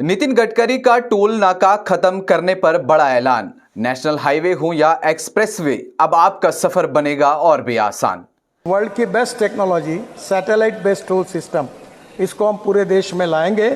नितिन गडकरी का टोल नाका खत्म करने पर बड़ा ऐलान। नेशनल हाईवे हो या एक्सप्रेसवे, अब आपका सफर बनेगा और भी आसान। वर्ल्ड की best technology satellite based toll system, इसको हम पूरे देश में लाएंगे।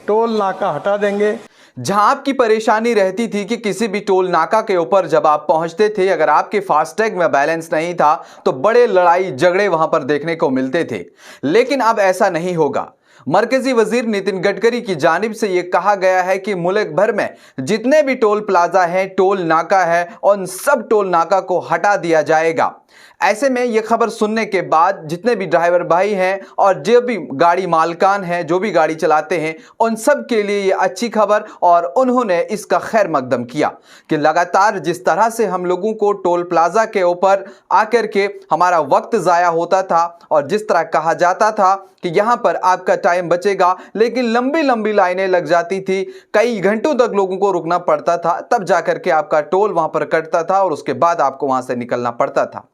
टोल नाका हटा देंगे। जहां आपकी परेशानी रहती थी कि किसी भी टोल नाका के ऊपर जब आप पहुंचते थे, अगर आपके फास्टैग में बैलेंस नहीं था तो बड़े लड़ाई झगड़े वहां पर देखने को मिलते थे, लेकिन अब ऐसा नहीं होगा। मरकजी वजीर नितिन गडकरी की जानिब से यह कहा गया है कि मुल्क भर में जितने भी टोल प्लाजा हैं, टोल नाका है, उन सब टोल नाका को हटा दिया जाएगा। ऐसे में यह खबर सुनने के बाद जितने भी ड्राइवर भाई हैं और जो भी गाड़ी मालकान हैं, जो भी गाड़ी चलाते हैं, उन सब के लिए यह अच्छी खबर, और उन्होंने इसका खैर मकदम किया कि लगातार जिस तरह से हम लोगों को टोल प्लाजा के ऊपर आकर के हमारा वक्त ज़ाया होता था और जिस तरह कहा जाता था कि यहां पर आपका टाइम बचेगा, लेकिन लंबी लंबी लाइनें लग जाती थी, कई घंटों तक लोगों को रुकना पड़ता था, तब जाकर के आपका टोल वहां पर कटता था और उसके बाद आपको वहां से निकलना पड़ता था।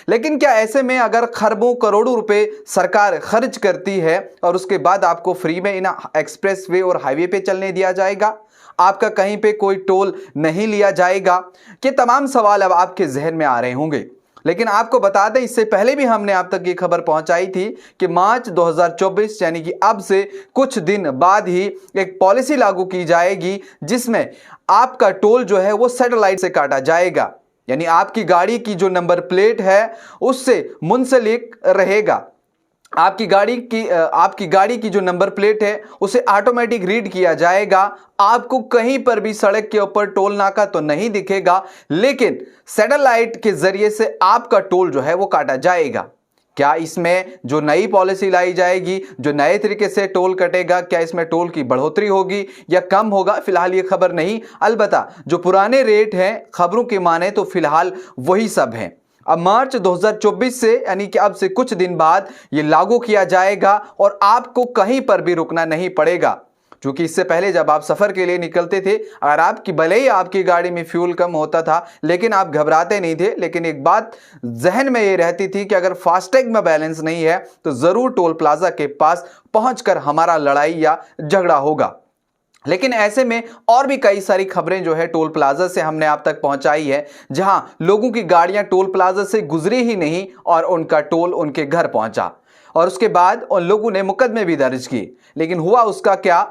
लेकिन क्या ऐसे में अगर खरबों करोड़ों रुपए सरकार खर्च करती है और उसके बाद आपको फ्री में इन एक्सप्रेसवे और हाईवे पे चलने दिया जाएगा, आपका कहीं पे कोई टोल नहीं लिया जाएगा? कि तमाम सवाल अब आपके जहन में आ रहे होंगे। लेकिन आपको बता दें, इससे पहले भी हमने आप तक ये खबर पहुंचाई थी कि मार्च 2024 यानी कि अब से कुछ दिन बाद ही एक पॉलिसी लागू की जाएगी जिसमें आपका टोल जो है वो सैटेलाइट से काटा जाएगा। यानी आपकी गाड़ी की जो नंबर प्लेट है उससे मुंसलिक रहेगा। आपकी गाड़ी की जो नंबर प्लेट है उसे ऑटोमेटिक रीड किया जाएगा। आपको कहीं पर भी सड़क के ऊपर टोल नाका तो नहीं दिखेगा, लेकिन सैटेलाइट के जरिए से आपका टोल जो है वो काटा जाएगा। क्या इसमें जो नई पॉलिसी लाई जाएगी, जो नए तरीके से टोल कटेगा, क्या इसमें टोल की बढ़ोतरी होगी या कम होगा, फिलहाल ये खबर नहीं। अलबत्ता जो पुराने रेट हैं, खबरों के माने तो फिलहाल वही सब हैं। अब मार्च 2024 से यानी कि अब से कुछ दिन बाद ये लागू किया जाएगा और आपको कहीं पर भी रुकना नहीं पड़ेगा। क्योंकि इससे पहले जब आप सफर के लिए निकलते थे, अगर आपकी भले ही आपकी गाड़ी में फ्यूल कम होता था, लेकिन आप घबराते नहीं थे, लेकिन एक बात जहन में ये रहती थी कि अगर फास्टैग में बैलेंस नहीं है तो जरूर टोल प्लाजा के पास पहुंचकर हमारा लड़ाई या झगड़ा होगा। लेकिन ऐसे में और भी कई सारी खबरें जो है टोल प्लाजा से हमने आप तक पहुंचाई है, जहां लोगों की गाड़ियां टोल प्लाजा से गुजरी ही नहीं और उनका टोल उनके घर पहुंचा, और उसके बाद उन लोगों ने मुकदमे भी दर्ज किए। लेकिन हुआ उसका क्या?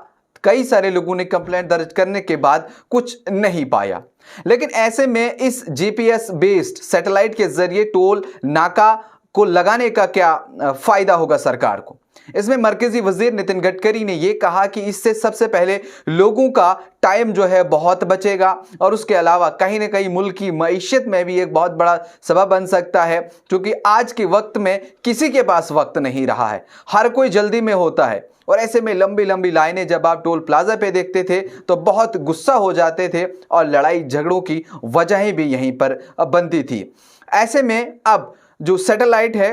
कई सारे लोगों ने कंप्लेंट दर्ज करने के बाद कुछ नहीं पाया। लेकिन ऐसे में इस जीपीएस बेस्ड सैटेलाइट के जरिए टोल नाका को लगाने का क्या फायदा होगा सरकार को? इसमें मरकजी वजीर नितिन गडकरी ने यह कहा कि इससे सबसे पहले लोगों का टाइम जो है बहुत बचेगा, और उसके अलावा कहीं ना कहीं मुल्क की मईशत में भी एक बहुत बड़ा सबब बन सकता है, क्योंकि आज के वक्त में किसी के पास वक्त नहीं रहा है, हर कोई जल्दी में होता है। और ऐसे में लंबी लंबी लाइनें जब आप टोल प्लाजा पे देखते थे तो बहुत गुस्सा हो जाते थे और लड़ाई झगड़ों की वजहें भी यहीं पर बनती थी। ऐसे में अब जो सैटेलाइट है,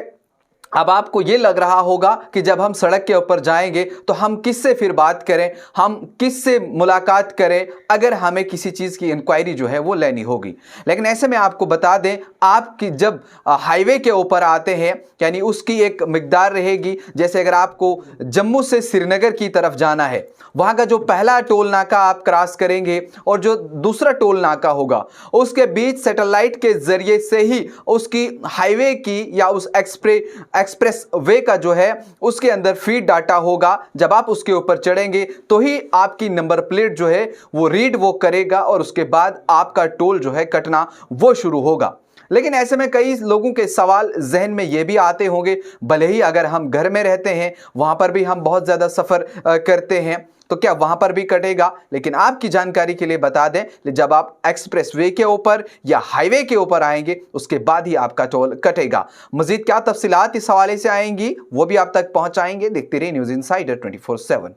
अब आपको ये लग रहा होगा कि जब हम सड़क के ऊपर जाएंगे तो हम किससे फिर बात करें, हम किससे मुलाकात करें अगर हमें किसी चीज़ की इंक्वायरी जो है वो लेनी होगी। लेकिन ऐसे में आपको बता दें, आपकी जब हाईवे के ऊपर आते हैं यानी उसकी एक मिकदार रहेगी। जैसे अगर आपको जम्मू से श्रीनगर की तरफ जाना है, वहाँ का जो पहला टोल नाका आप क्रॉस करेंगे और जो दूसरा टोल नाका होगा, उसके बीच सैटेलाइट के जरिए से ही उसकी हाईवे की या उस एक्सप्रेस वे का जो है उसके अंदर फीड डाटा होगा। जब आप उसके ऊपर चढ़ेंगे तो ही आपकी नंबर प्लेट जो है वो रीड वो करेगा और उसके बाद आपका टोल जो है कटना वो शुरू होगा। लेकिन ऐसे में कई लोगों के सवाल जहन में ये भी आते होंगे, भले ही अगर हम घर में रहते हैं, वहां पर भी हम बहुत ज्यादा सफर करते हैं, तो क्या वहां पर भी कटेगा? लेकिन आपकी जानकारी के लिए बता दें, जब आप एक्सप्रेस वे के ऊपर या हाईवे के ऊपर आएंगे उसके बाद ही आपका टोल कटेगा। मजीद क्या तफसीलात इस हवाले से आएंगी वो भी आप तक पहुंचाएंगे। देखते रहिए न्यूज़ इनसाइडर 24/7।